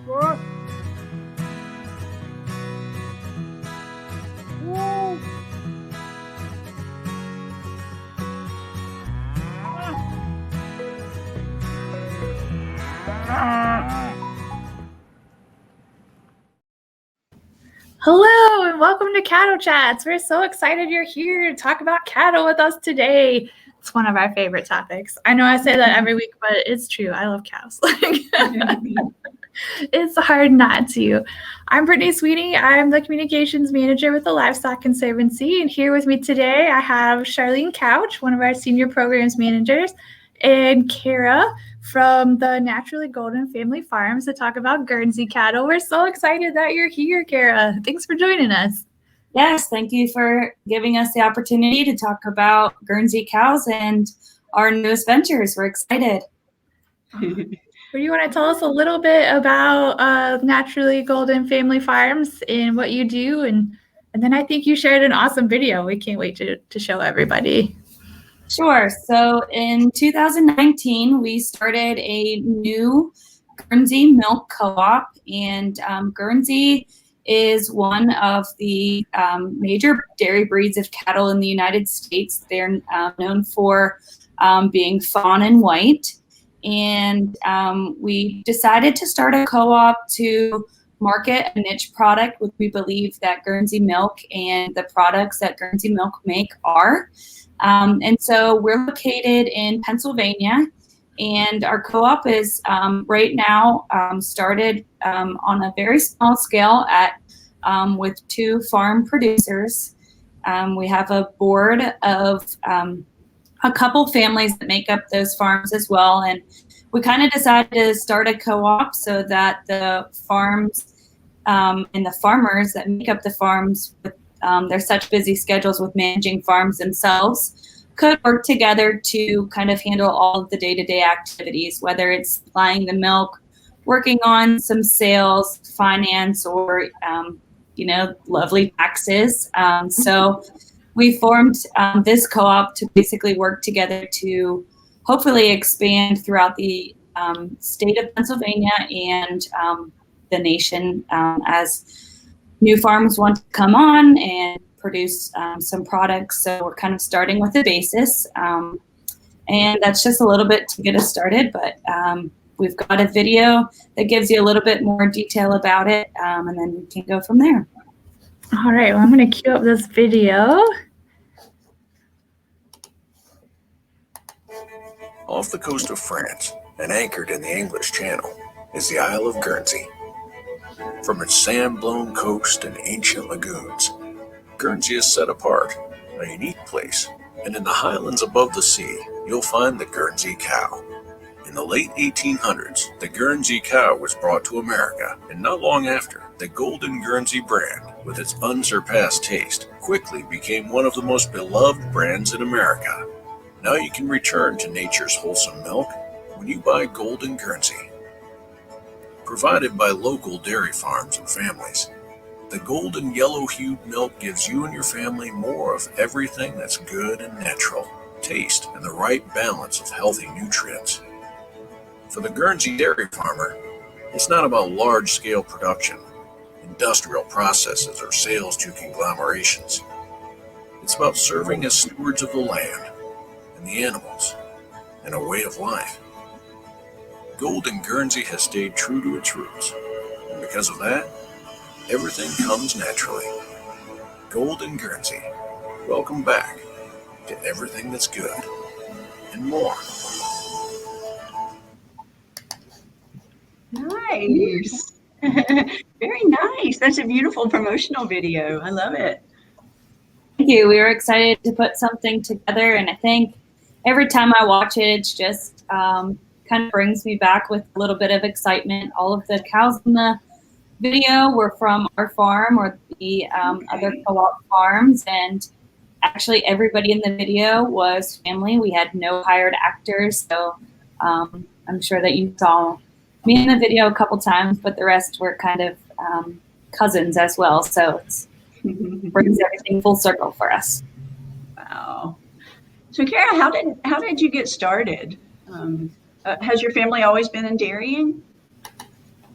What? Whoa. Hello and welcome to Cattle Chats. We're so excited you're here to talk about cattle with us today. It's one of our favorite topics. I know I say that every week, but it's true. I love cows. It's hard not to. I'm Brittany Sweeney. I'm the communications manager with the Livestock Conservancy. And here with me today, I have Charlene Couch, one of our senior programs managers, and Cara from the Naturally Golden Family Farms to talk about Guernsey cattle. We're so excited that you're here, Cara. Thanks for joining us. Yes, thank you for giving us the opportunity to talk about Guernsey cows and our newest ventures. We're excited. Do you want to tell us a little bit about Naturally Golden Family Farms and what you do? And then I think you shared an awesome video. We can't wait to show everybody. Sure. So in 2019, we started a new Guernsey milk co-op, and Guernsey is one of the major dairy breeds of cattle in the United States. They're known for being fawn and white. And we decided to start a co-op to market a niche product, which we believe that Guernsey milk and the products that Guernsey milk make are. And so we're located in Pennsylvania, and our co-op is right now started on a very small scale with 2 farm producers. We have a board of a couple families that make up those farms as well, and we kind of decided to start a co-op so that the farms and the farmers that make up the farms with their such busy schedules with managing farms themselves could work together to kind of handle all of the day-to-day activities, whether it's supplying the milk, working on some sales, finance, or lovely taxes. So we formed this co-op to basically work together to hopefully expand throughout the state of Pennsylvania and the nation as new farms want to come on and produce some products. So we're kind of starting with the basis. And that's just a little bit to get us started, but we've got a video that gives you a little bit more detail about it, and then we can go from there. All right, well, I'm going to cue up this video. Off the coast of France and anchored in the English Channel is the Isle of Guernsey. From its sand-blown coast and ancient lagoons, Guernsey is set apart, a unique place, and in the highlands above the sea, you'll find the Guernsey cow. In the late 1800s, the Guernsey cow was brought to America, and not long after, the Golden Guernsey brand, with its unsurpassed taste, quickly became one of the most beloved brands in America. Now you can return to nature's wholesome milk when you buy Golden Guernsey. Provided by local dairy farms and families, the golden yellow-hued milk gives you and your family more of everything that's good and natural, taste, and the right balance of healthy nutrients. For the Guernsey dairy farmer, it's not about large-scale production, industrial processes, or sales to conglomerations. It's about serving as stewards of the land and the animals and a way of life. Golden Guernsey has stayed true to its roots, and because of that, everything comes naturally. Golden Guernsey, welcome back to everything that's good and more. Nice. Very nice. That's a beautiful promotional video. I love it. Thank you. We were excited to put something together, and I think every time I watch it, it's just kind of brings me back with a little bit of excitement. All of the cows in the video were from our farm or the other co-op farms, and actually everybody in the video was family. We had no hired actors, so I'm sure that you saw me in the video a couple times, but the rest were kind of cousins as well. So it brings everything full circle for us. Wow. So Cara, how did you get started? Has your family always been in dairying?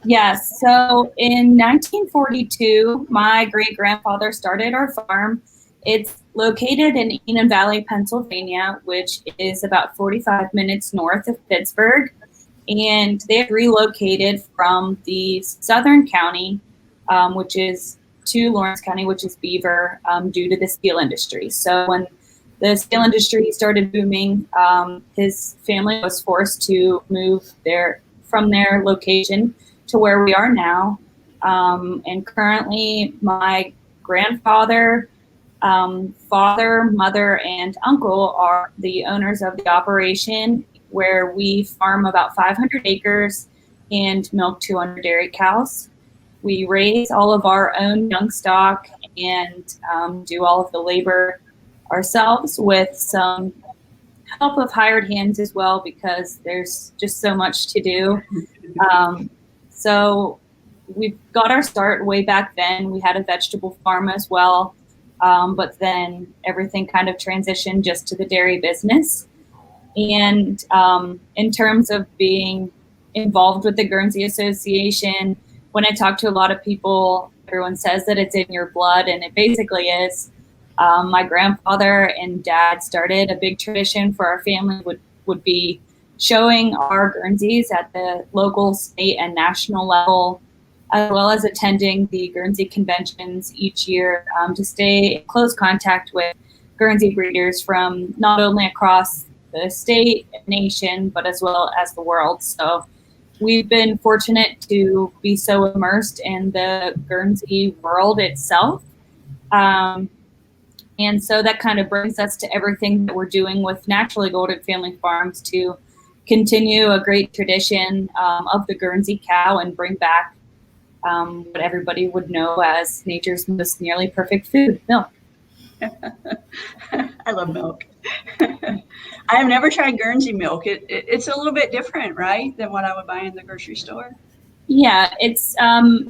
Yes. So in 1942, my great-grandfather started our farm. It's located in Enon Valley, Pennsylvania, which is about 45 minutes north of Pittsburgh. And they have relocated from the southern county, which is to Lawrence County, which is Beaver, due to the steel industry. So when the steel industry started booming, his family was forced to move from their location to where we are now. And currently my grandfather, father, mother, and uncle are the owners of the operation, where we farm about 500 acres and milk 200 dairy cows. We raise all of our own young stock and do all of the labor ourselves with some help of hired hands as well, because there's just so much to do. So we got our start way back then. We had a vegetable farm as well, but then everything kind of transitioned just to the dairy business. And in terms of being involved with the Guernsey Association, when I talk to a lot of people, everyone says that it's in your blood, and it basically is. My grandfather and dad started a big tradition for our family would be showing our Guernseys at the local, state, and national level, as well as attending the Guernsey conventions each year to stay in close contact with Guernsey breeders from not only across the state, nation, but as well as the world. So we've been fortunate to be so immersed in the Guernsey world itself. And so that kind of brings us to everything that we're doing with Naturally Golden Family Farms to continue a great tradition of the Guernsey cow and bring back what everybody would know as nature's most nearly perfect food, milk. I love milk. I have never tried Guernsey milk. It's a little bit different, right, than what I would buy in the grocery store? Yeah, its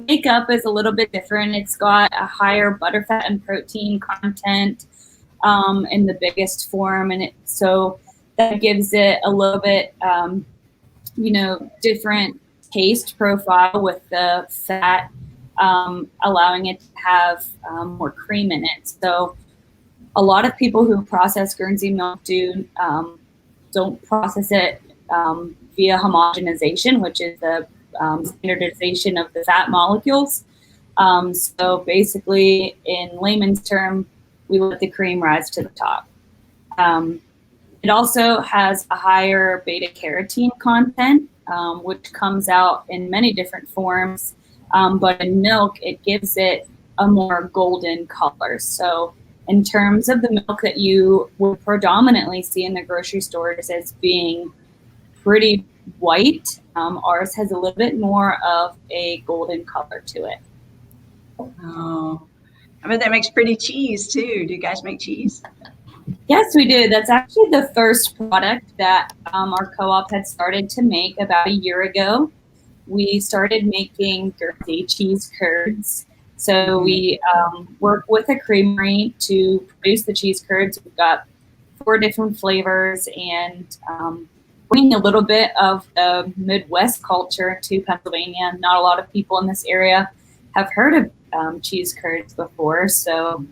makeup is a little bit different. It's got a higher butterfat and protein content in the biggest form, and so that gives it a little bit, different taste profile with the fat, allowing it to have more cream in it. So a lot of people who process Guernsey milk don't process it via homogenization, which is the standardization of the fat molecules. So basically, in layman's term, we let the cream rise to the top. It also has a higher beta carotene content, which comes out in many different forms. But in milk, it gives it a more golden color. So in terms of the milk that you will predominantly see in the grocery stores as being pretty white, ours has a little bit more of a golden color to it. Oh, I bet that makes pretty cheese too. Do you guys make cheese? Yes, we do. That's actually the first product that our co-op had started to make about a year ago. We started making Guernsey cheese curds. So we work with a creamery to produce the cheese curds. We've got 4 different flavors and bringing a little bit of the Midwest culture to Pennsylvania. Not a lot of people in this area have heard of cheese curds before, so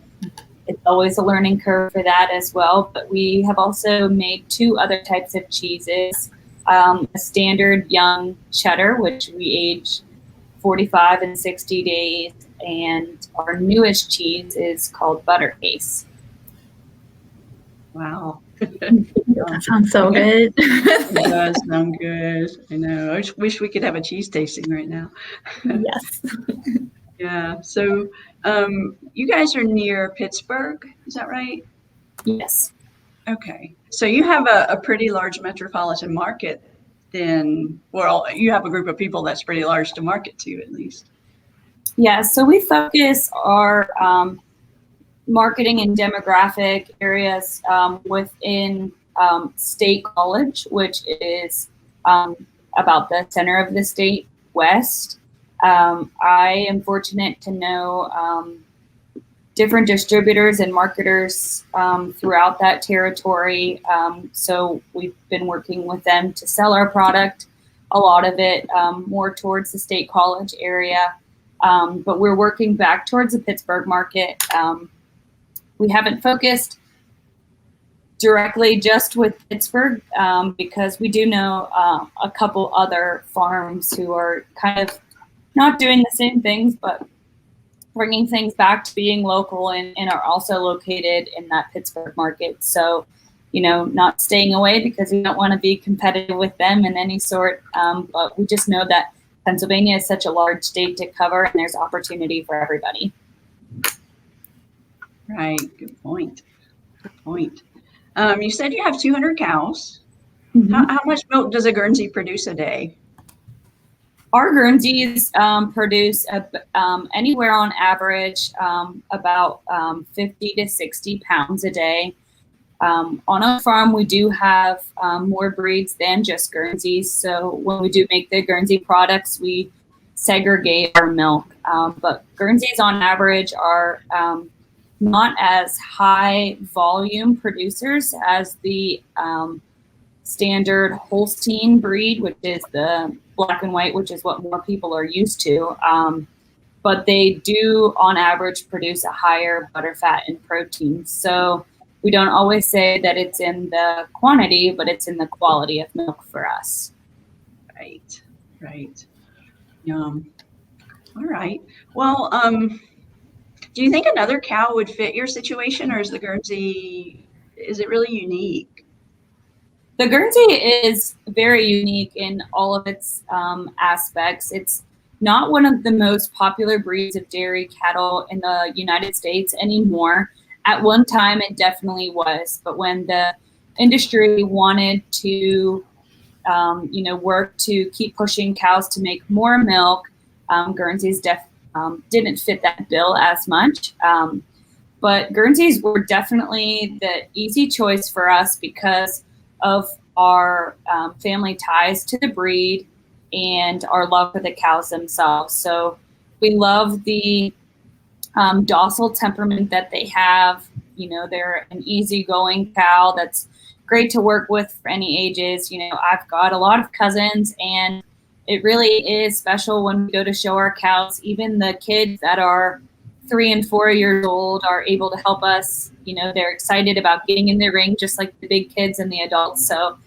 it's always a learning curve for that as well. But we have also made 2 other types of cheeses. A standard young cheddar, which we age 45 and 60 days, and our newest cheese is called Buttercase. Wow. That sounds so good. It does sound good. I know. I wish we could have a cheese tasting right now. Yes. Yeah. So you guys are near Pittsburgh, is that right? Yes. Okay. So you have a pretty large metropolitan market then. Well, you have a group of people that's pretty large to market to, at least. Yeah, so we focus our marketing and demographic areas within State College, which is about the center of the state west. I am fortunate to know different distributors and marketers throughout that territory. So we've been working with them to sell our product. a lot of it more towards the State College area. But we're working back towards the Pittsburgh market. We haven't focused directly just with Pittsburgh because we do know a couple other farms who are kind of not doing the same things, but bringing things back to being local and are also located in that Pittsburgh market. So, not staying away because we don't want to be competitive with them in any sort. But we just know that Pennsylvania is such a large state to cover and there's opportunity for everybody. Right. Good point. Good point. You said you have 200 cows. Mm-hmm. How much milk does a Guernsey produce a day? Our Guernseys produce anywhere on average about 50 to 60 pounds a day. On our farm, we do have more breeds than just Guernseys. So when we do make the Guernsey products, we segregate our milk. But Guernseys on average are not as high volume producers as the standard Holstein breed, which is the black and white, which is what more people are used to. But they do on average produce a higher butterfat and protein. So we don't always say that it's in the quantity, but it's in the quality of milk for us. Right. All right. Well, do you think another cow would fit your situation, or is the Guernsey, is it really unique? The Guernsey is very unique in all of its aspects. It's not one of the most popular breeds of dairy cattle in the United States anymore. At one time, it definitely was. But when the industry wanted to, work to keep pushing cows to make more milk, Guernseys didn't fit that bill as much. But Guernseys were definitely the easy choice for us because of our family ties to the breed and our love for the cows themselves. So we love the docile temperament that they have. They're an easygoing cow that's great to work with for any ages. I've got a lot of cousins, and it really is special when we go to show our cows. Even the kids that are 3 and 4 years old are able to help us. They're excited about getting in the ring, just like the big kids and the adults. So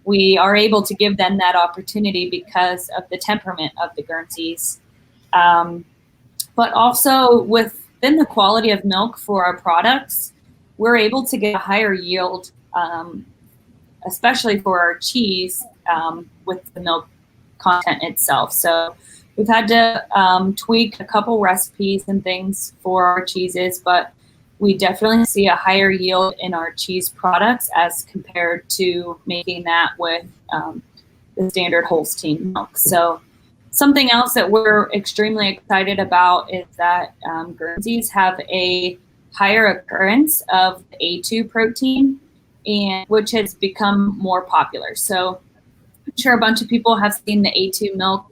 we are able to give them that opportunity because of the temperament of the Guernseys. But also within the quality of milk for our products, we're able to get a higher yield, especially for our cheese with the milk content itself. So we've had to tweak a couple recipes and things for our cheeses, but we definitely see a higher yield in our cheese products as compared to making that with the standard Holstein milk. So something else that we're extremely excited about is that Guernseys have a higher occurrence of A2 protein, and which has become more popular. So I'm sure a bunch of people have seen the A2 milk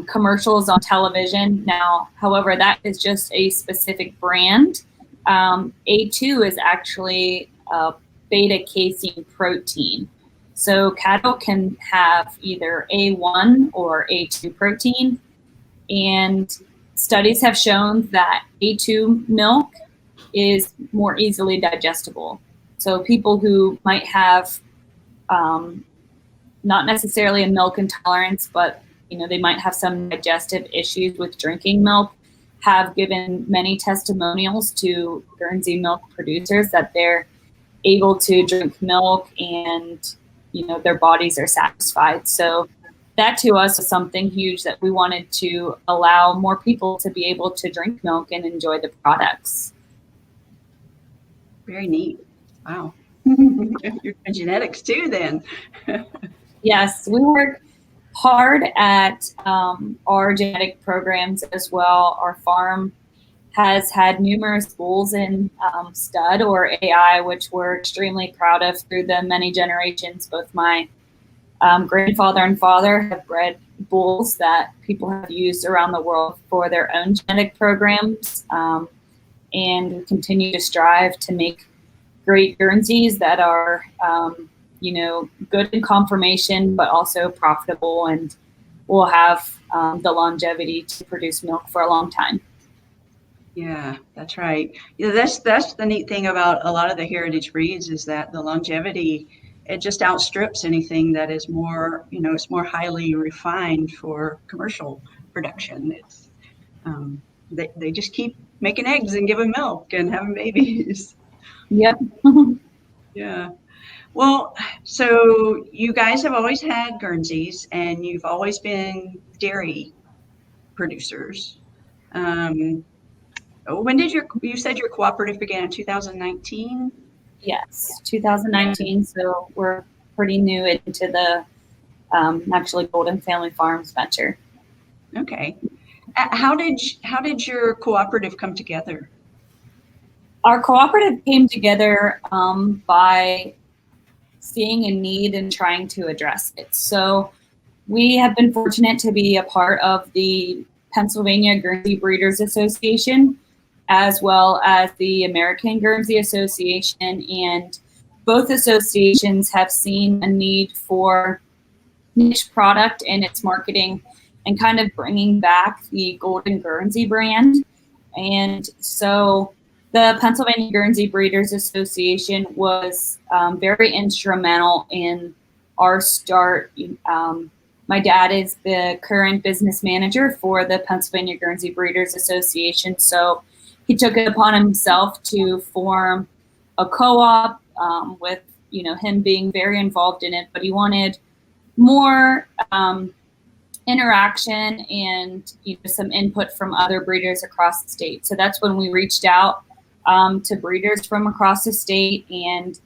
commercials on television now. However, that is just a specific brand. A2 is actually a beta casein protein. So cattle can have either A1 or A2 protein, and studies have shown that A2 milk is more easily digestible. So people who might have not necessarily a milk intolerance, but they might have some digestive issues with drinking milk, have given many testimonials to Guernsey milk producers that they're able to drink milk and their bodies are satisfied. So that to us is something huge that we wanted to allow more people to be able to drink milk and enjoy the products. Very neat. Wow. Your genetics too, then. Yes, we work hard at our genetic programs as well. Our farm has had numerous bulls in stud or AI, which we're extremely proud of through the many generations. Both my grandfather and father have bred bulls that people have used around the world for their own genetic programs. And we continue to strive to make great Guernseys that are, good in conformation, but also profitable, and will have the longevity to produce milk for a long time. Yeah, that's right. Yeah, that's the neat thing about a lot of the heritage breeds is that the longevity, it just outstrips anything that is more, it's more highly refined for commercial production. It's they just keep making eggs and giving milk and having babies. Yep. Yeah. Well, so you guys have always had Guernseys and you've always been dairy producers. Um, when did you said your cooperative began in 2019? Yes, 2019. So we're pretty new into the actually Golden Family Farms venture. Okay. How did your cooperative come together? Our cooperative came together by seeing a need and trying to address it. So we have been fortunate to be a part of the Pennsylvania Guernsey Breeders Association, as well as the American Guernsey Association, and both associations have seen a need for niche product in its marketing and kind of bringing back the Golden Guernsey brand. And so the Pennsylvania Guernsey Breeders Association was very instrumental in our start. My dad is the current business manager for the Pennsylvania Guernsey Breeders Association, so he took it upon himself to form a co-op with him being very involved in it, but he wanted more interaction and some input from other breeders across the state. So that's when we reached out to breeders from across the state, and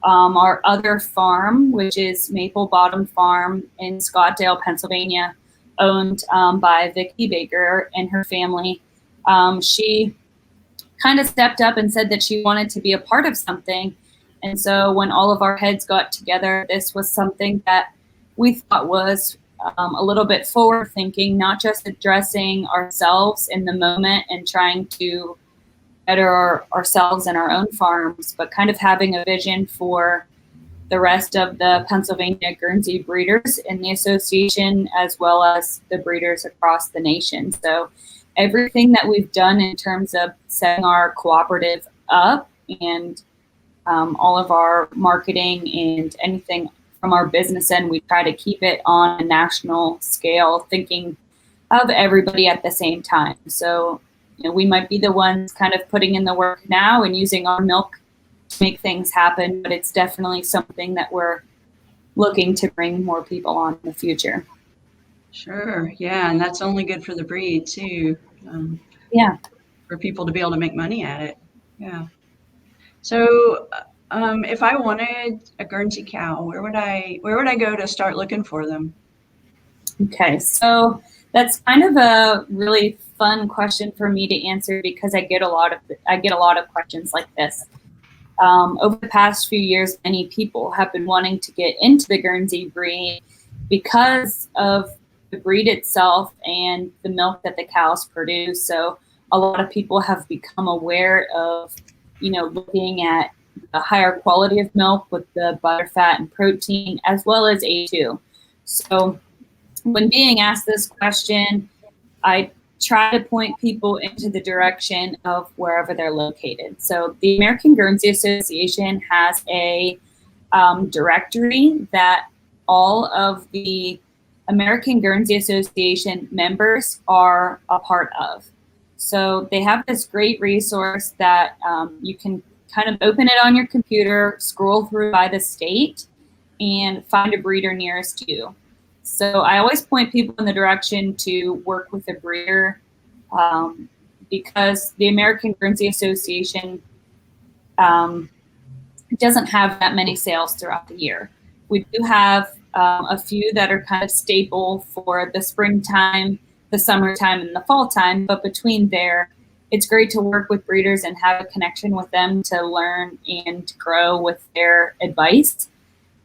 our other farm, which is Maple Bottom Farm in Scottsdale, Pennsylvania, owned by Vicki Baker and her family. She kind of stepped up and said that she wanted to be a part of something. And so when all of our heads got together, this was something that we thought was a little bit forward thinking, not just addressing ourselves in the moment and trying to better ourselves and our own farms, but kind of having a vision for the rest of the Pennsylvania Guernsey breeders in the association, as well as the breeders across the nation. So everything that we've done in terms of setting our cooperative up and all of our marketing and anything from our business end, we try to keep it on a national scale, thinking of everybody at the same time. So we might be the ones kind of putting in the work now and using our milk to make things happen, but it's definitely something that we're looking to bring more people on in the future. Sure. Yeah. And that's only good for the breed too. Yeah. For people to be able to make money at it. Yeah. So if I wanted a Guernsey cow, where would I go to start looking for them? Okay. So that's kind of a really fun question for me to answer because I get a lot of questions like this. Over the past few years, many people have been wanting to get into the Guernsey breed because of the breed itself and the milk that the cows produce. So a lot of people have become aware of, looking at the higher quality of milk with the butter, fat, and protein, as well as A2. So when being asked this question, I try to point people into the direction of wherever they're located. So the American Guernsey Association has a directory that all of the American Guernsey Association members are a part of. So they have this great resource that you can kind of open it on your computer, scroll through by the state, and find a breeder nearest you. So I always point people in the direction to work with a breeder because the American Guernsey Association doesn't have that many sales throughout the year. We do have a few that are kind of staple for the springtime, the summertime, and the fall time. But between there, it's great to work with breeders and have a connection with them to learn and grow with their advice.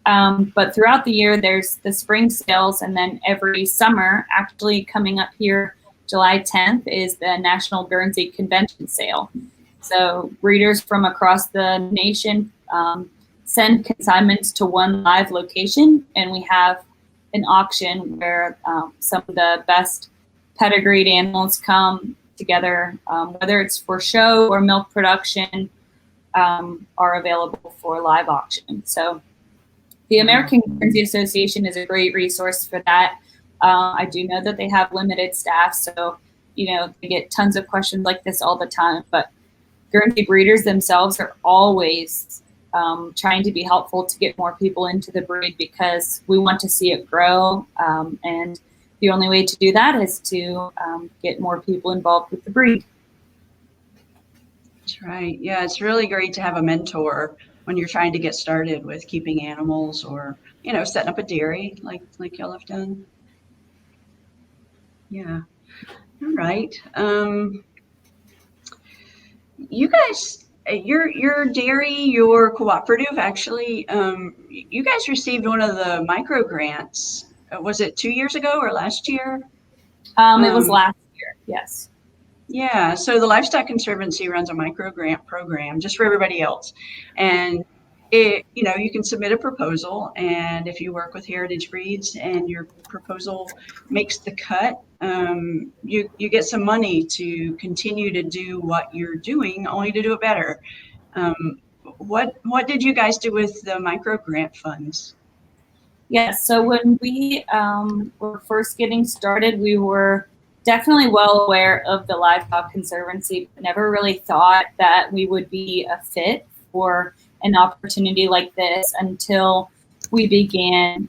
But throughout the year, there's the spring sales, and then every summer, actually coming up here, July 10th, is the National Guernsey Convention Sale. So breeders from across the nation send consignments to one live location, and we have an auction where some of the best pedigreed animals come together, whether it's for show or milk production, are available for live auction. So the American Guernsey Association is a great resource for that. I do know that they have limited staff, so they get tons of questions like this all the time, but Guernsey breeders themselves are always trying to be helpful to get more people into the breed, because we want to see it grow. And the only way to do that is to get more people involved with the breed. That's right. Yeah, it's really great to have a mentor when you're trying to get started with keeping animals, or, setting up a dairy like y'all have done. Yeah. All right. You guys, your dairy, your cooperative, actually, you guys received one of the microgrants. Was it 2 years ago or last year? It was last year, yes. Yeah, so the Livestock Conservancy runs a microgrant program just for everybody else. And you can submit a proposal, and if you work with heritage breeds and your proposal makes the cut, you get some money to continue to do what you're doing, only to do it better. What did you guys do with the microgrant funds? Yes, so when we were first getting started, we were definitely well aware of the Livestock Conservancy, but never really thought that we would be a fit for an opportunity like this until we began,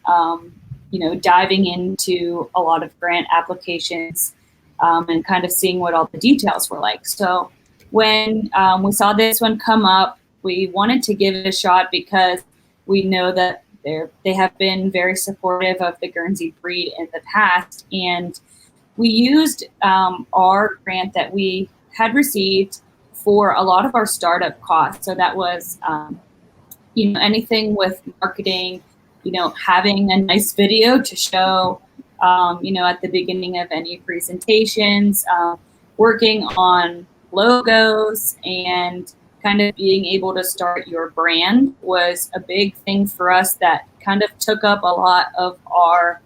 diving into a lot of grant applications and kind of seeing what all the details were like. So when we saw this one come up, we wanted to give it a shot because we know that they have been very supportive of the Guernsey breed in the past, and we used our grant that we had received for a lot of our startup costs. So that was, anything with marketing, having a nice video to show, at the beginning of any presentations, working on logos, and kind of being able to start your brand was a big thing for us that kind of took up a lot of our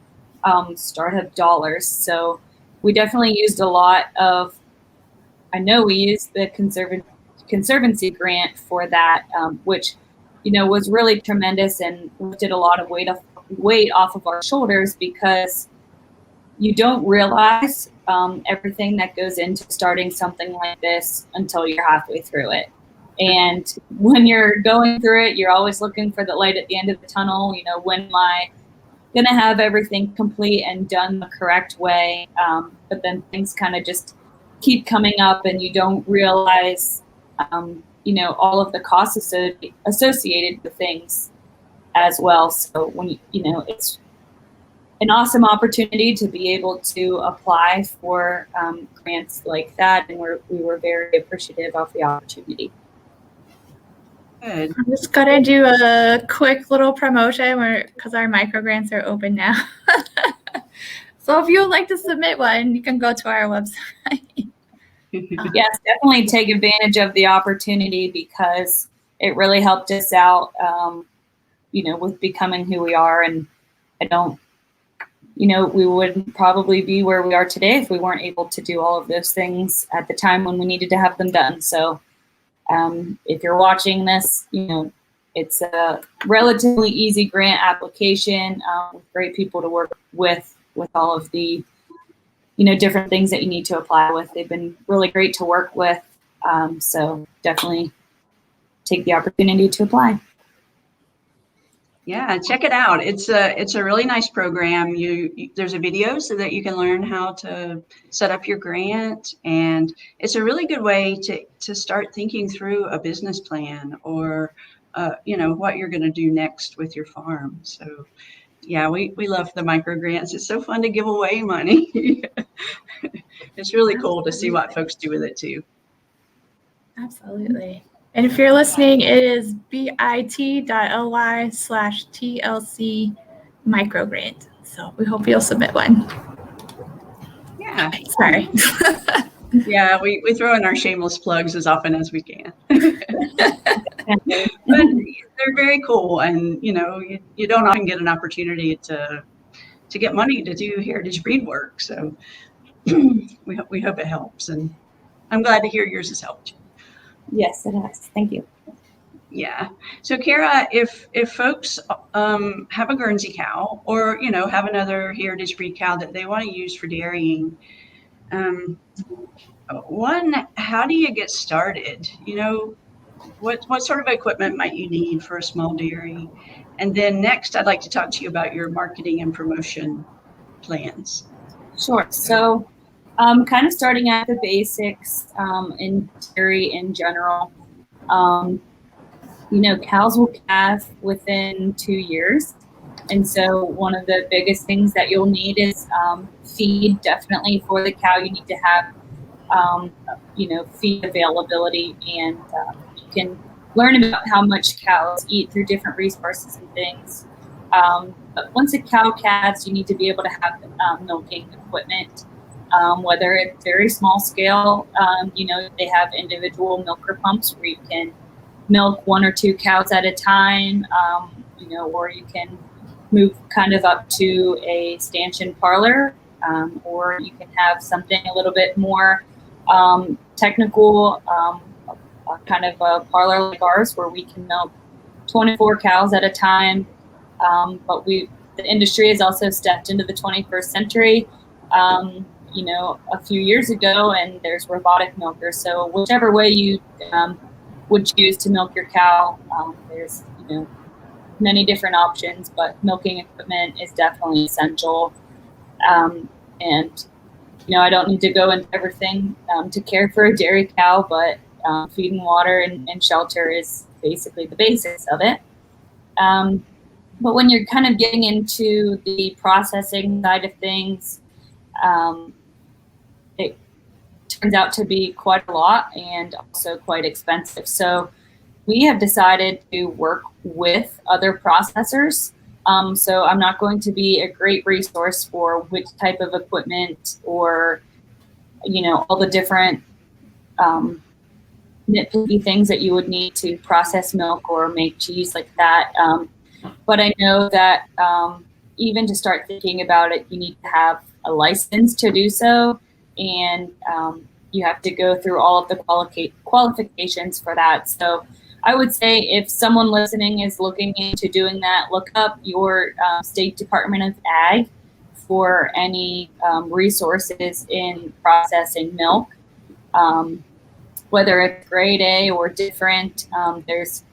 startup dollars. So we definitely used a lot of, we used the Conservancy grant for that, which, was really tremendous and lifted a lot of weight off of our shoulders, because you don't realize everything that goes into starting something like this until you're halfway through it. And when you're going through it, you're always looking for the light at the end of the tunnel. When am I going to have everything complete and done the correct way? But then things kind of just keep coming up, and you don't realize, all of the costs associated with things as well. So when it's an awesome opportunity to be able to apply for grants like that, and we were very appreciative of the opportunity. Good. I'm just gonna do a quick little promotion because our microgrants are open now. So if you would like to submit one, you can go to our website. Yes, definitely take advantage of the opportunity, because it really helped us out, with becoming who we are. And we wouldn't probably be where we are today if we weren't able to do all of those things at the time when we needed to have them done. So if you're watching this, it's a relatively easy grant application, with great people to work with all of the, different things that you need to apply with. They've been really great to work with. So definitely take the opportunity to apply. Yeah, check it out. It's a really nice program. There's a video so that you can learn how to set up your grant, and it's a really good way to start thinking through a business plan, or what you're going to do next with your farm. So yeah, we love the microgrants. It's so fun to give away money. It's really cool to see what folks do with it too. Absolutely. And if you're listening, it is bit.ly/TLC microgrant. So we hope you'll submit one. Yeah. Sorry. Yeah, we throw in our shameless plugs as often as we can. But they're very cool, and you don't often get an opportunity to get money to do heritage breed work. So we hope it helps, and I'm glad to hear yours has helped. Yes, it has. Thank you. Yeah. So Cara, if folks have a Guernsey cow, or have another heritage breed cow that they want to use for dairying, how do you get started? What sort of equipment might you need for a small dairy? And then next, I'd like to talk to you about your marketing and promotion plans. Sure. So kind of starting at the basics in dairy in general. Cows will calve within 2 years. And so one of the biggest things that you'll need is feed. Definitely for the cow, you need to have, feed availability, and you can learn about how much cows eat through different resources and things. But once a cow calves, you need to be able to have milking equipment, whether it's very small scale. They have individual milker pumps where you can milk 1 or 2 cows at a time, or you can move kind of up to a stanchion parlor, or you can have something a little bit more technical, kind of a parlor like ours where we can milk 24 cows at a time. But the industry has also stepped into the 21st century, a few years ago, and there's robotic milkers. So whichever way you would choose to milk your cow, there's many different options, but milking equipment is definitely essential. And I don't need to go into everything to care for a dairy cow, but feeding water and shelter is basically the basics of it. But when you're kind of getting into the processing side of things, it turns out to be quite a lot and also quite expensive. So we have decided to work with other processors. So I'm not going to be a great resource for which type of equipment or, all the different nitpicky things that you would need to process milk or make cheese like that. But I know that even to start thinking about it, you need to have a license to do so. And you have to go through all of the qualifications for that. So I would say if someone listening is looking into doing that, look up your State Department of Ag for any resources in processing milk, whether it's grade A or different. There's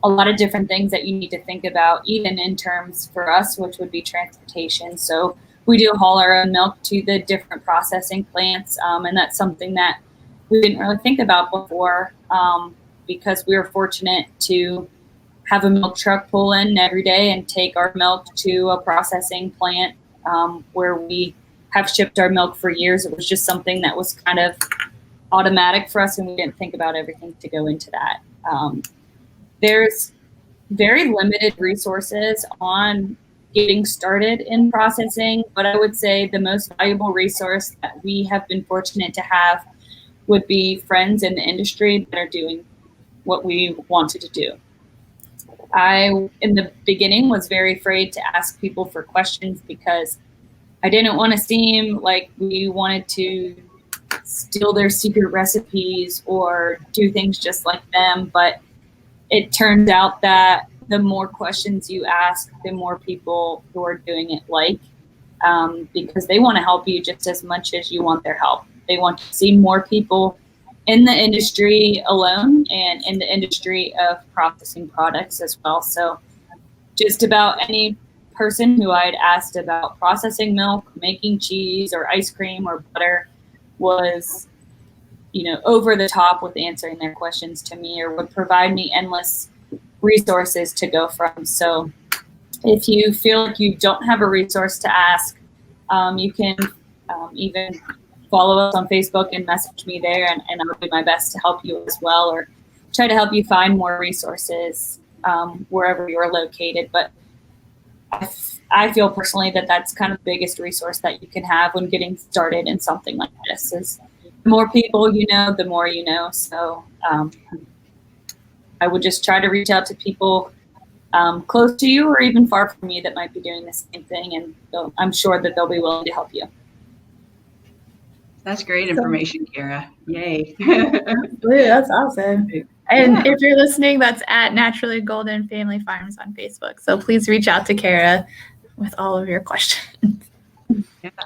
a lot of different things that you need to think about, even in terms for us, which would be transportation. So we do haul our own milk to the different processing plants, and that's something that we didn't really think about before, because we were fortunate to have a milk truck pull in every day and take our milk to a processing plant where we have shipped our milk for years. It was just something that was kind of automatic for us, and we didn't think about everything to go into that. There's very limited resources on getting started in processing, but I would say the most valuable resource that we have been fortunate to have would be friends in the industry that are doing what we wanted to do. I, in the beginning, was very afraid to ask people for questions because I didn't want to seem like we wanted to steal their secret recipes or do things just like them. But it turns out that the more questions you ask, the more people who are doing it because they want to help you just as much as you want their help. They want to see more people in the industry alone and in the industry of processing products as well. So just about any person who I'd asked about processing milk, making cheese or ice cream or butter was, over the top with answering their questions to me, or would provide me endless resources to go from. So if you feel like you don't have a resource to ask, you can even follow us on Facebook and message me there, and I'll do my best to help you as well, or try to help you find more resources wherever you're located. But I feel personally that that's kind of the biggest resource that you can have when getting started in something like this is the more people you know, the more you know. So I would just try to reach out to people close to you or even far from you that might be doing the same thing, and I'm sure that they'll be willing to help you. That's great information, Cara. Yay. Absolutely, that's awesome. And Yeah. if you're listening, that's at Naturally Golden Family Farms on Facebook. So please reach out to Cara with all of your questions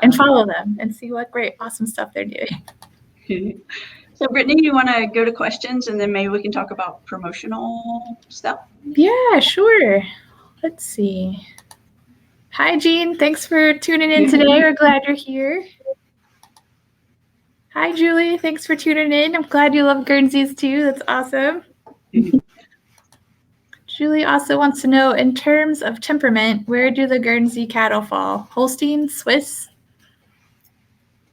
and follow them and see what great, awesome stuff they're doing. So Brittany, you want to go to questions and then maybe we can talk about promotional stuff? Yeah, sure. Let's see. Hi, Jean. Thanks for tuning in today. We're glad you're here. Hi, Julie. Thanks for tuning in. I'm glad you love Guernseys too. That's awesome. Julie also wants to know, in terms of temperament, where do the Guernsey cattle fall? Holstein, Swiss?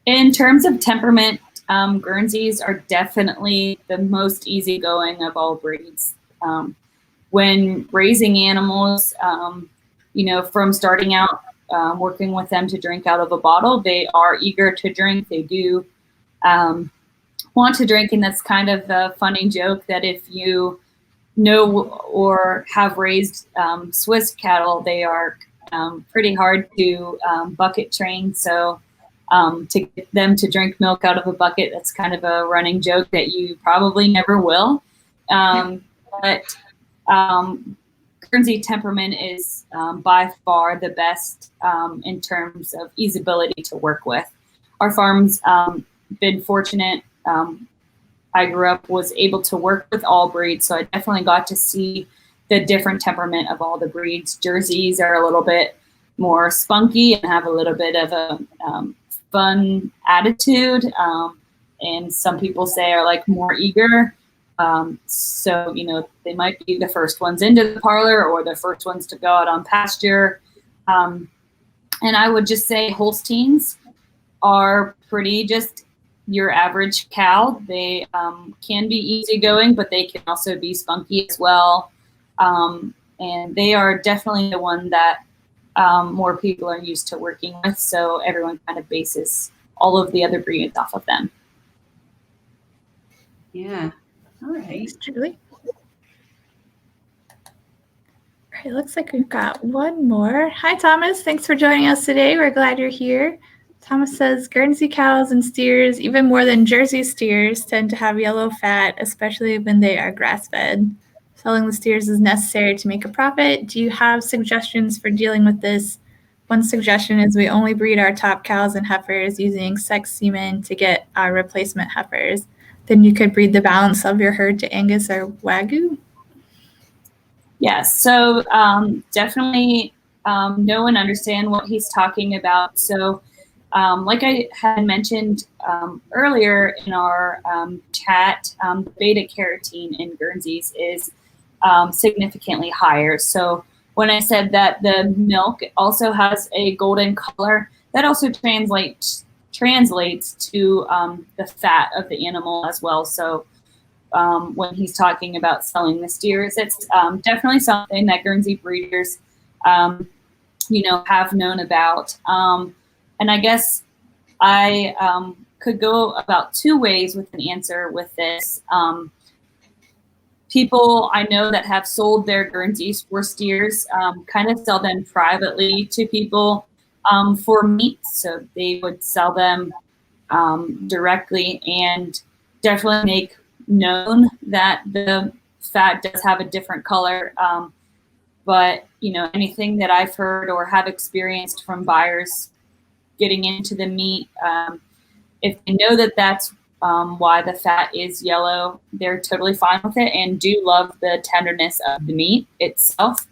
In terms of temperament, Guernseys are definitely the most easygoing of all breeds. When raising animals, from starting out working with them to drink out of a bottle, they are eager to drink. They do want to drink, and that's kind of a funny joke that if you know or have raised Swiss cattle, they are pretty hard to bucket train. So to get them to drink milk out of a bucket, that's kind of a running joke that you probably never will. But Guernsey temperament is by far the best in terms of easeability to work with. Our farm's been fortunate. I grew up, was able to work with all breeds, so I definitely got to see the different temperament of all the breeds. Jerseys are a little bit more spunky and have a little bit of a fun attitude, and some people say are like more eager. So, they might be the first ones into the parlor or the first ones to go out on pasture. And I would just say Holsteins are pretty just your average cow. They can be easygoing, but they can also be spunky as well. And they are definitely the one that more people are used to working with. So everyone kind of bases all of the other breeds off of them. Yeah. All right. Thanks, Julie. All right, looks like we've got one more. Hi, Thomas. Thanks for joining us today. We're glad you're here. Thomas says, Guernsey cows and steers, even more than Jersey steers, tend to have yellow fat, especially when they are grass-fed. Selling the steers is necessary to make a profit. Do you have suggestions for dealing with this? One suggestion is we only breed our top cows and heifers using sex semen to get our replacement heifers. Then you could breed the balance of your herd to Angus or Wagyu. Yes, so definitely know and understand what he's talking about. So like I had mentioned earlier in our chat, the beta carotene in Guernseys is significantly higher. So when I said that the milk also has a golden color, that also translates to the fat of the animal as well. So when he's talking about selling the steers, it's definitely something that Guernsey breeders, have known about. And I guess I could go about two ways with an answer with this. People I know that have sold their Guernseys for steers kind of sell them privately to people for meat. So they would sell them directly and definitely make known that the fat does have a different color. But, anything that I've heard or have experienced from buyers getting into the meat, if they know that that's why the fat is yellow, they're totally fine with it and do love the tenderness of the meat itself.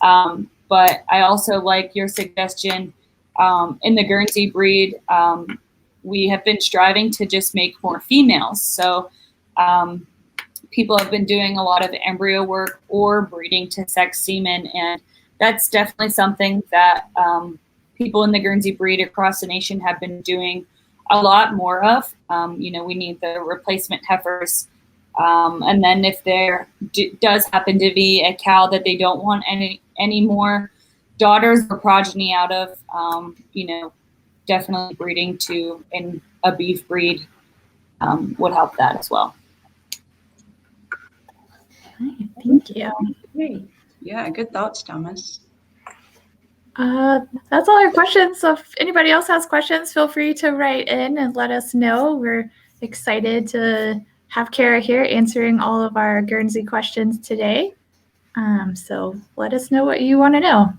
But I also like your suggestion in the Guernsey breed. We have been striving to just make more females. So people have been doing a lot of embryo work or breeding to sex semen, and that's definitely something that people in the Guernsey breed across the nation have been doing a lot more of. We need the replacement heifers. And then if there does happen to be a cow that they don't want any more daughters or progeny out of, definitely breeding to a beef breed would help that as well. Right, Thank you. Great. Yeah, good thoughts, Thomas. That's all our questions. So if anybody else has questions, feel free to write in and let us know. We're excited to have Cara here answering all of our Guernsey questions today. So let us know what you want to know.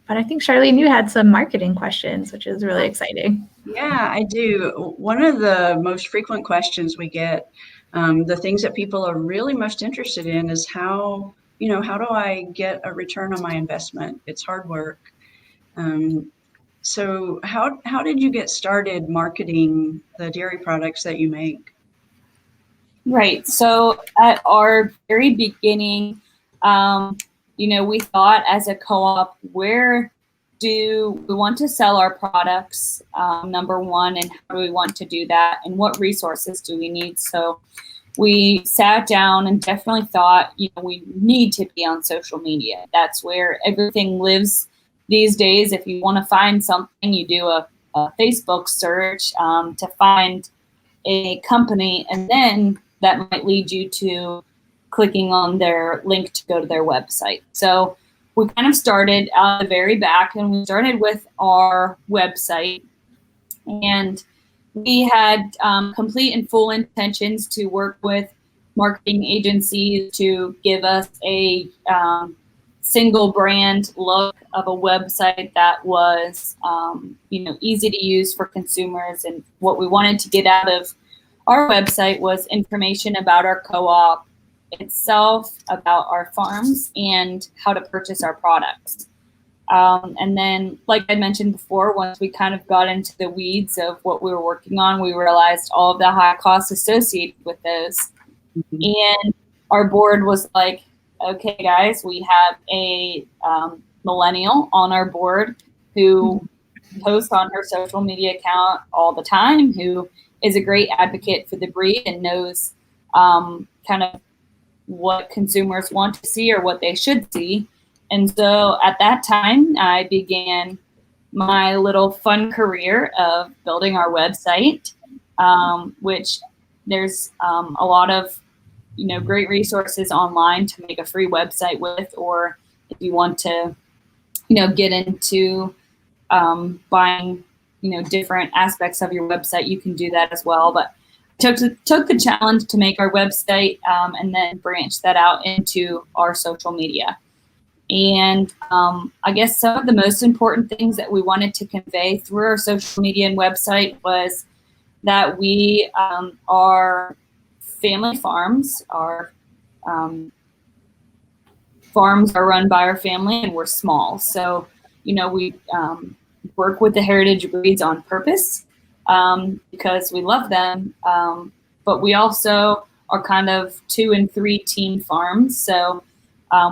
But I think, Charlene, you had some marketing questions, which is really exciting. Yeah, I do. One of the most frequent questions we get, the things that people are really most interested in is how do I get a return on my investment? It's hard work. So how did you get started marketing the dairy products that you make? Right. So at our very beginning, we thought as a co-op, where do we want to sell our products, number one, and how do we want to do that, and what resources do we need? So we sat down and definitely thought, we need to be on social media. That's where everything lives these days. If you want to find something, you do a Facebook search to find a company, and then that might lead you to clicking on their link to go to their website. So we kind of started at the very back, and we started with our website, and we had complete and full intentions to work with marketing agencies to give us a single brand look of a website that was, easy to use for consumers. And what we wanted to get out of our website was information about our co-op itself, about our farms, and how to purchase our products. And then, like I mentioned before, once we kind of got into the weeds of what we were working on, we realized all of the high costs associated with those. And our board was like, okay, guys, we have a millennial on our board who posts on her social media account all the time, who is a great advocate for the breed and knows kind of what consumers want to see or what they should see. And so at that time, I began my little fun career of building our website, which there's a lot of great resources online to make a free website with, or if you want to get into buying different aspects of your website, you can do that as well. But took the challenge to make our website and then branch that out into our social media. And I guess some of the most important things that we wanted to convey through our social media and website was that we are family farms. Our farms are run by our family, and we're small. So, we work with the heritage breeds on purpose because we love them. But we also are kind of 2 and 3 teen farms. So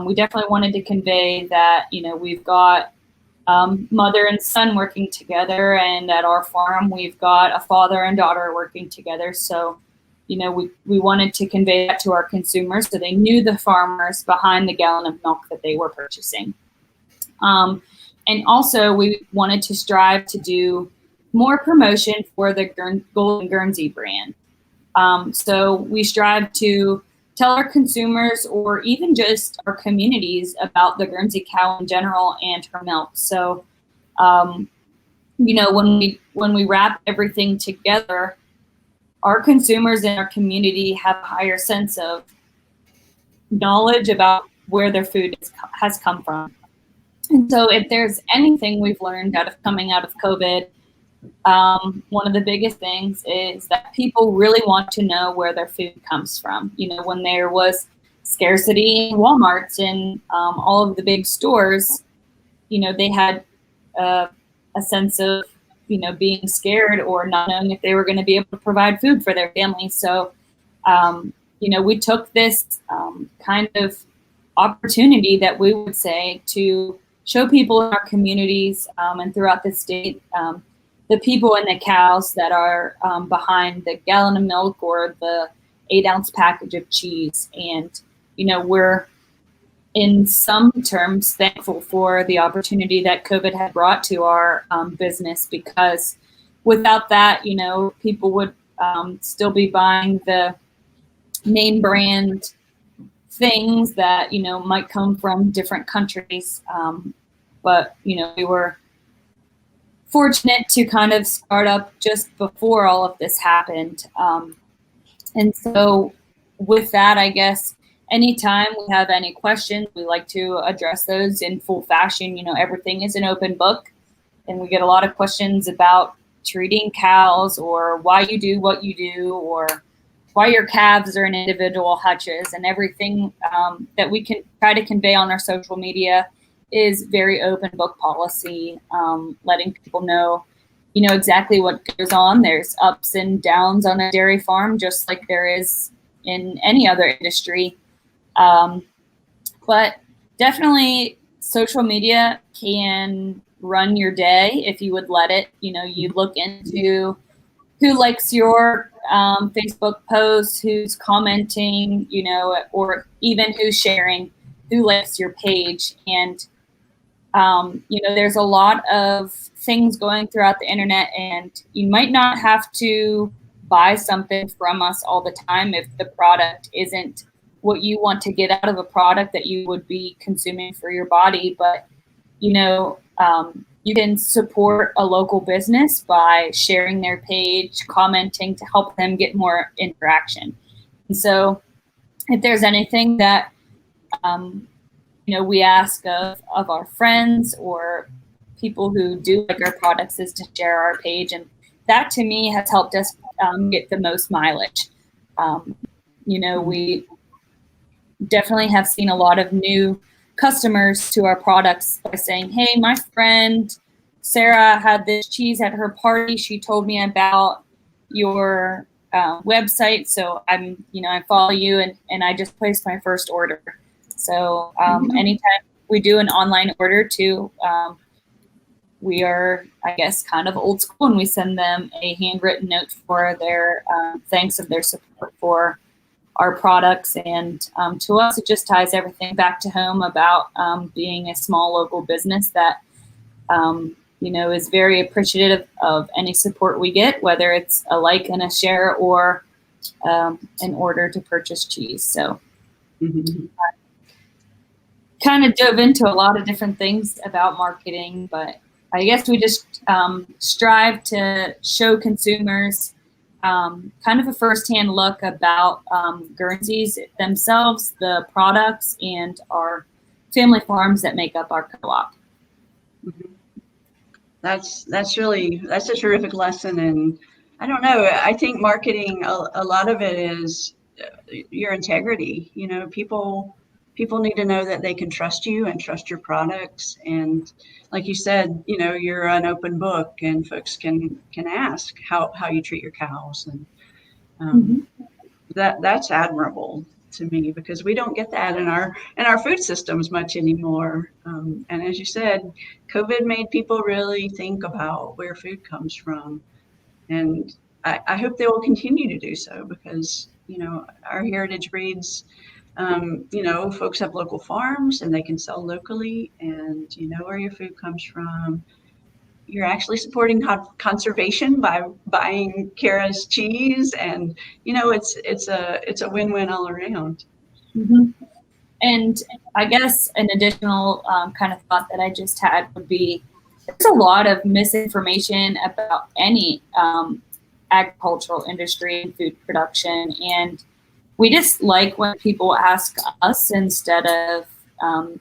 we definitely wanted to convey that, we've got mother and son working together, and at our farm, we've got a father and daughter working together. So, we wanted to convey that to our consumers so they knew the farmers behind the gallon of milk that they were purchasing. And also, we wanted to strive to do more promotion for the Golden Guernsey brand. So we strive to tell our consumers, or even just our communities, about the Guernsey cow in general and her milk. So, when we wrap everything together, our consumers in our community have a higher sense of knowledge about where their food has come from. And so if there's anything we've learned coming out of COVID, one of the biggest things is that people really want to know where their food comes from. When there was scarcity in Walmarts and all of the big stores, they had a sense of, being scared or not knowing if they were going to be able to provide food for their families. So, we took this kind of opportunity that we would say to show people in our communities and throughout the state, the people and the cows that are behind the gallon of milk or the 8-ounce package of cheese. And, we're in some terms thankful for the opportunity that COVID had brought to our business, because without that, people would still be buying the name brand things that, might come from different countries. But, we were fortunate to kind of start up just before all of this happened. And so with that, I guess, anytime we have any questions, we like to address those in full fashion. Everything is an open book, and we get a lot of questions about treating cows, or why you do what you do, or why your calves are in individual hutches, and everything that we can try to convey on our social media is very open book policy, letting people know, exactly what goes on. There's ups and downs on a dairy farm, just like there is in any other industry. But definitely social media can run your day if you would let it. You look into who likes your Facebook posts, who's commenting, or even who's sharing, who likes your page. And, there's a lot of things going throughout the internet, and you might not have to buy something from us all the time if the product isn't what you want to get out of a product that you would be consuming for your body. But, you can support a local business by sharing their page, commenting to help them get more interaction. And so if there's anything that, we ask of our friends or people who do like our products, is to share our page. And that to me has helped us get the most mileage. We definitely have seen a lot of new customers to our products by saying, hey, my friend Sarah had this cheese at her party. She told me about your website. So I follow you, and I just placed my first order. So anytime we do an online order too, we are, I guess, kind of old school, and we send them a handwritten note for their thanks of their support for our products. And to us, it just ties everything back to home about being a small local business that, is very appreciative of any support we get, whether it's a like and a share or an order to purchase cheese. So kind of dove into a lot of different things about marketing, but I guess we just strive to show consumers kind of a firsthand look about Guernseys themselves, the products, and our family farms that make up our co-op. That's a terrific lesson. And I don't know, I think marketing, a lot of it is your integrity. People need to know that they can trust you and trust your products. And like you said, you're an open book, and folks can ask how you treat your cows. And that's admirable to me, because we don't get that in our food systems much anymore. And as you said, COVID made people really think about where food comes from. And I hope they will continue to do so, because, our heritage breeds, folks have local farms and they can sell locally, and you know where your food comes from. You're actually supporting conservation by buying Cara's cheese, and it's a win-win all around. And I guess an additional kind of thought that I just had would be, there's a lot of misinformation about any agricultural industry and food production, and we just like when people ask us instead of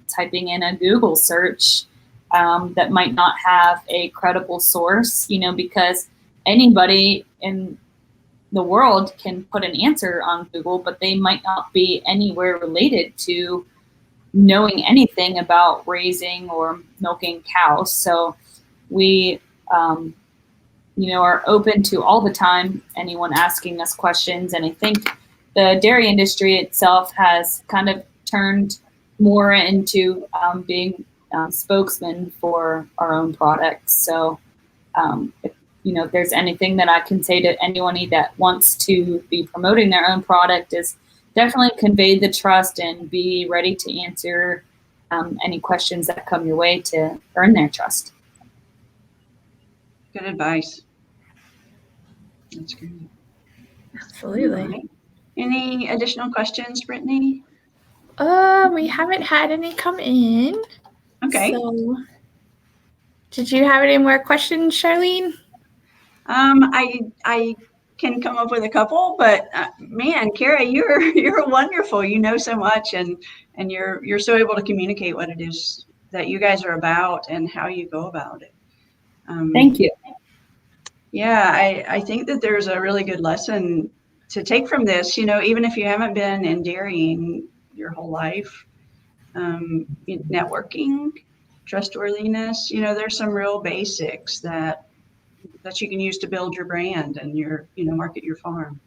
typing in a Google search that might not have a credible source, because anybody in the world can put an answer on Google, but they might not be anywhere related to knowing anything about raising or milking cows. So we, are open to all the time anyone asking us questions. And I think the dairy industry itself has kind of turned more into being spokesman for our own products. So if there's anything that I can say to anyone that wants to be promoting their own product, is definitely convey the trust and be ready to answer any questions that come your way to earn their trust. Good advice. That's great. Absolutely. Right. Any additional questions, Brittany? We haven't had any come in. Okay. So, did you have any more questions, Charlene? I can come up with a couple, but man, Cara, you're wonderful. You know so much, and you're so able to communicate what it is that you guys are about and how you go about it. Thank you. Yeah, I think that there's a really good lesson to take from this. You know, even if you haven't been in dairying your whole life, networking, trustworthiness. You know, there's some real basics that you can use to build your brand and market your farm.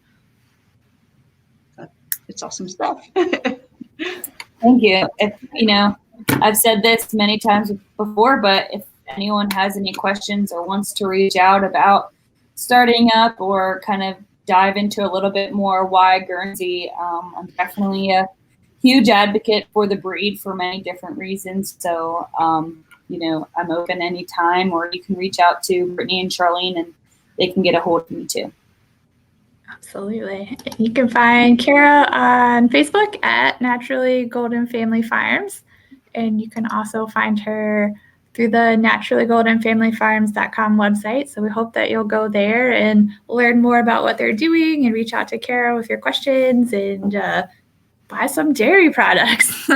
It's awesome stuff. Thank you. I've said this many times before, but if anyone has any questions or wants to reach out about starting up or kind of dive into a little bit more why Guernsey, I'm definitely a huge advocate for the breed for many different reasons. So, I'm open anytime, or you can reach out to Brittany and Charlene and they can get a hold of me too. Absolutely. You can find Cara on Facebook at Naturally Golden Family Farms. And you can also find her through the naturallygoldenfamilyfarms.com website. So we hope that you'll go there and learn more about what they're doing and reach out to Cara with your questions and buy some dairy products.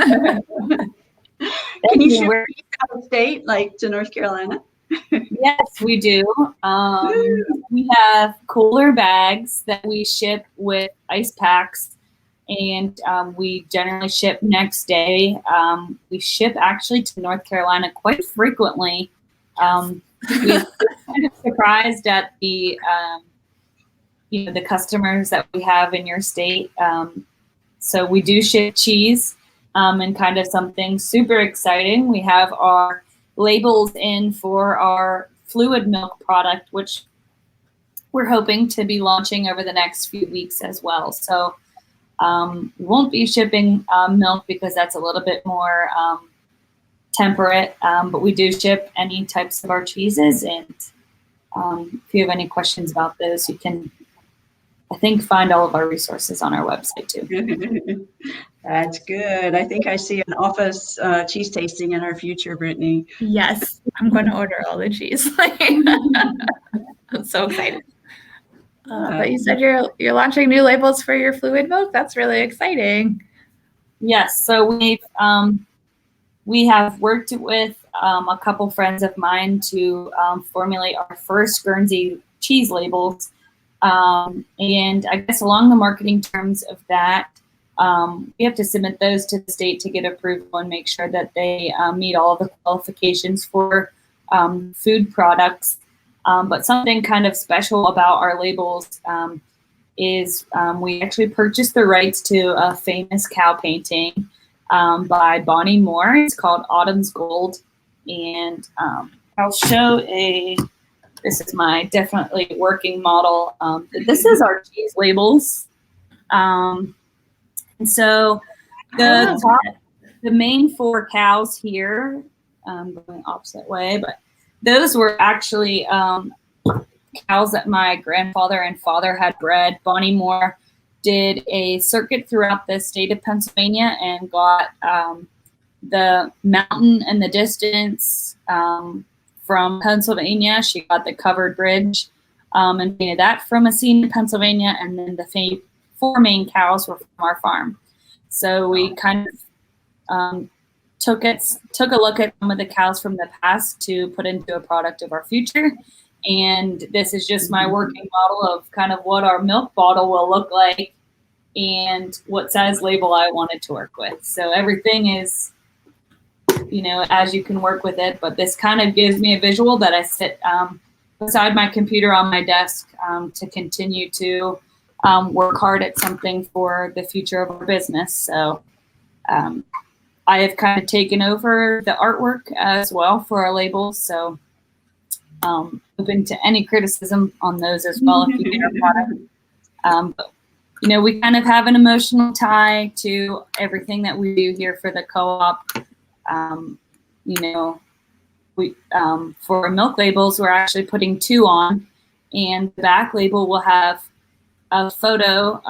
Can you ship out of state, like to North Carolina? Yes, we do. We have cooler bags that we ship with ice packs, and we generally ship next day. We ship actually to North Carolina quite frequently. We're kind of surprised at the the customers that we have in your state. So we do ship cheese, and kind of something super exciting. We have our labels in for our fluid milk product, which we're hoping to be launching over the next few weeks as well. So we won't be shipping milk because that's a little bit more temperate, but we do ship any types of our cheeses. And if you have any questions about those, you can, I think, find all of our resources on our website too. That's good. I think I see an office cheese tasting in our future, Brittany. Yes, I'm going to order all the cheese. I'm so excited. But you said you're launching new labels for your fluid milk. That's really exciting. Yes. So we have worked with a couple friends of mine to formulate our first Guernsey cheese labels. And I guess along the marketing terms of that, we have to submit those to the state to get approval and make sure that they meet all of the qualifications for food products. But something kind of special about our labels is we actually purchased the rights to a famous cow painting by Bonnie Moore. It's called Autumn's Gold. And I'll show this is my definitely working model. This is our cheese labels. And so the main 4 cows here, going opposite way, but those were actually cows that my grandfather and father had bred. Bonnie Moore did a circuit throughout the state of Pennsylvania and got the mountain in the distance from Pennsylvania. She got the covered bridge and painted that from a scene in Pennsylvania, and then the 4 main cows were from our farm. So we kind of took a look at some of the cows from the past to put into a product of our future. And this is just my working model of kind of what our milk bottle will look like and what size label I wanted to work with. So everything is, as you can work with it, but this kind of gives me a visual that I sit beside my computer on my desk to continue to work hard at something for the future of our business. So I have kind of taken over the artwork as well for our labels. So open to any criticism on those as well if you get our product. But, we kind of have an emotional tie to everything that we do here for the co-op. We for our milk labels, we're actually putting 2 on, and the back label will have a photo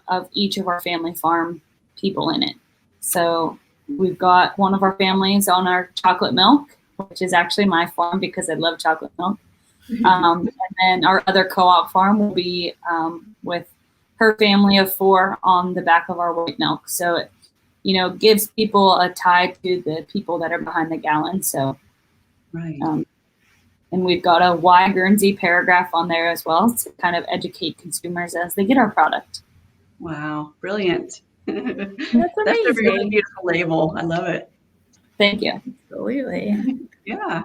of each of our family farm people in it. So we've got one of our families on our chocolate milk, which is actually my farm because I love chocolate milk. And then our other co-op farm will be with her family of 4 on the back of our white milk. So it, gives people a tie to the people that are behind the gallon. So, Right. And we've got a Why Guernsey paragraph on there as well to kind of educate consumers as they get our product. Wow, brilliant. That's That's a really amazing. beautiful label. I love it. Thank you. Absolutely. Yeah.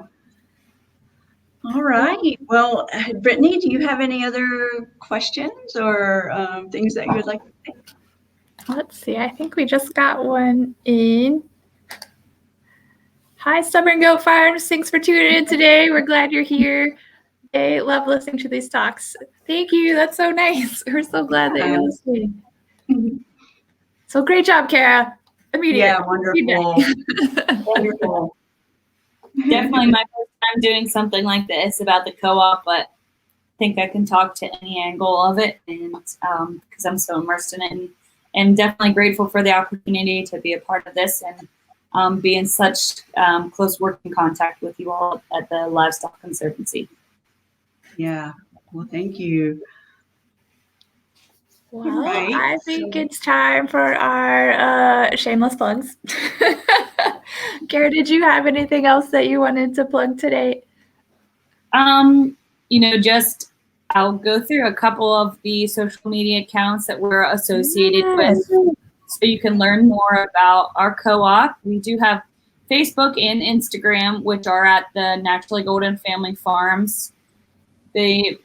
All right. Well, Brittany, do you have any other questions or things that you would like to say? Let's see. I think we just got one in. Hi, Stubborn Goat Farms. Thanks for tuning in today. We're glad you're here. I love listening to these talks. Thank you. That's so nice. We're so glad that you're listening. So great job, Cara. Immediate. Yeah, wonderful. Wonderful. Definitely my first time doing something like this about the co-op, but I think I can talk to any angle of it, and because I'm so immersed in it, and definitely grateful for the opportunity to be a part of this and be in such close working contact with you all at the Livestock Conservancy. Yeah. Well, thank you. Well, right. I think it's time for our shameless plugs. Cara, did you have anything else that you wanted to plug today? Just I'll go through a couple of the social media accounts that we're associated with, so you can learn more about our co-op. We do have Facebook and Instagram, which are at the Naturally Golden Family Farms. The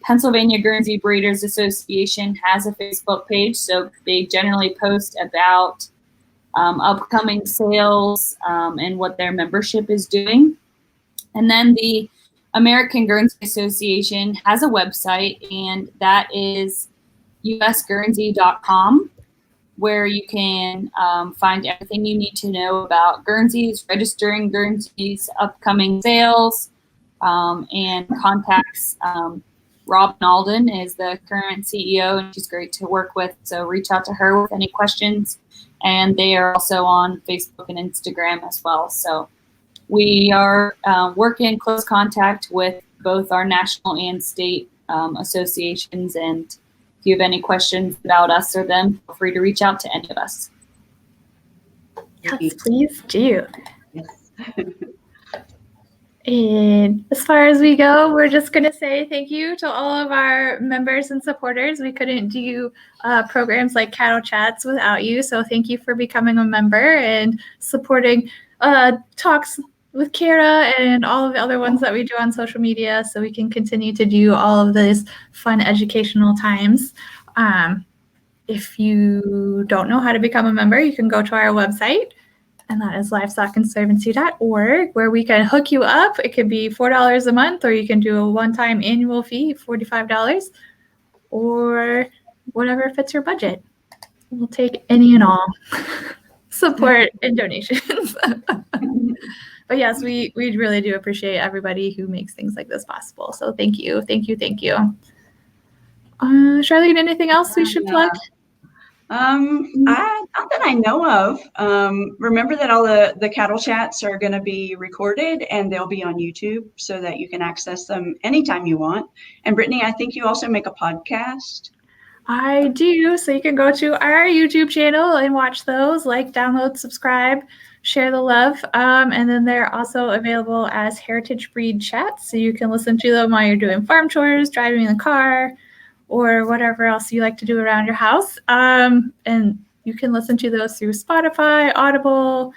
Pennsylvania Guernsey Breeders Association has a Facebook page, so they generally post about upcoming sales and what their membership is doing. And then the American Guernsey Association has a website, and that is usguernsey.com, where you can find everything you need to know about Guernseys, registering Guernseys, upcoming sales, and contacts. Robin Alden is the current CEO, and she's great to work with. So reach out to her with any questions. And they are also on Facebook and Instagram as well. So we are working in close contact with both our national and state associations. And if you have any questions about us or them, feel free to reach out to any of us. Yes, please do. Yes. And as far as we go, we're just going to say thank you to all of our members and supporters. We couldn't do programs like Cattle Chats without you. So thank you for becoming a member and supporting talks with Cara and all of the other ones that we do on social media, so we can continue to do all of these fun educational times. If you don't know how to become a member, you can go to our website, and that is livestockconservancy.org, where we can hook you up. It could be $4 a month, or you can do a one-time annual fee, $45, or whatever fits your budget. We'll take any and all support and donations. But yes, we really do appreciate everybody who makes things like this possible. So thank you, thank you, thank you. Charlene, anything else we should plug? Not that I know of. Remember that all the cattle chats are going to be recorded, and they'll be on YouTube so that you can access them anytime you want. And Brittany, I think you also make a podcast. I do. So you can go to our YouTube channel and watch those, like, download, subscribe, share the love. And then they're also available as heritage breed chats. So you can listen to them while you're doing farm chores, driving in the car, or whatever else you like to do around your house. And you can listen to those through Spotify, Audible,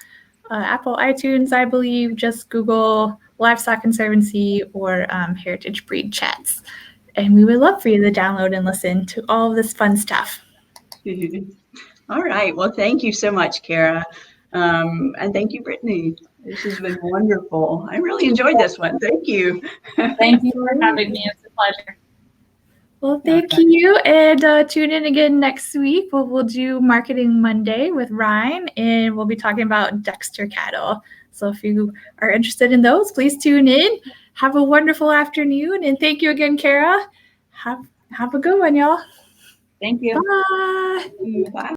Apple iTunes, I believe. Just Google Livestock Conservancy or Heritage Breed Chats. And we would love for you to download and listen to all of this fun stuff. All right. Well, thank you so much, Cara. And thank you, Brittany. This has been wonderful. I really enjoyed this one. Thank you. Thank you for having me. It's a pleasure. Well, thank you. And tune in again next week. We'll do Marketing Monday with Ryan, and we'll be talking about Dexter cattle. So if you are interested in those, please tune in. Have a wonderful afternoon. And thank you again, Cara. Have a good one, y'all. Thank you. Bye. Bye.